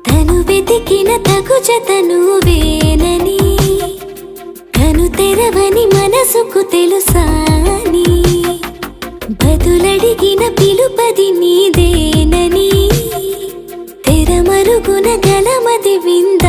తను వెతికిన తగు జతను వేనని కను తెరవని మనసుకు తెలుసాని బదులడిగిన పిలుపది నీదేనని తెరమరుగున గలమది వింద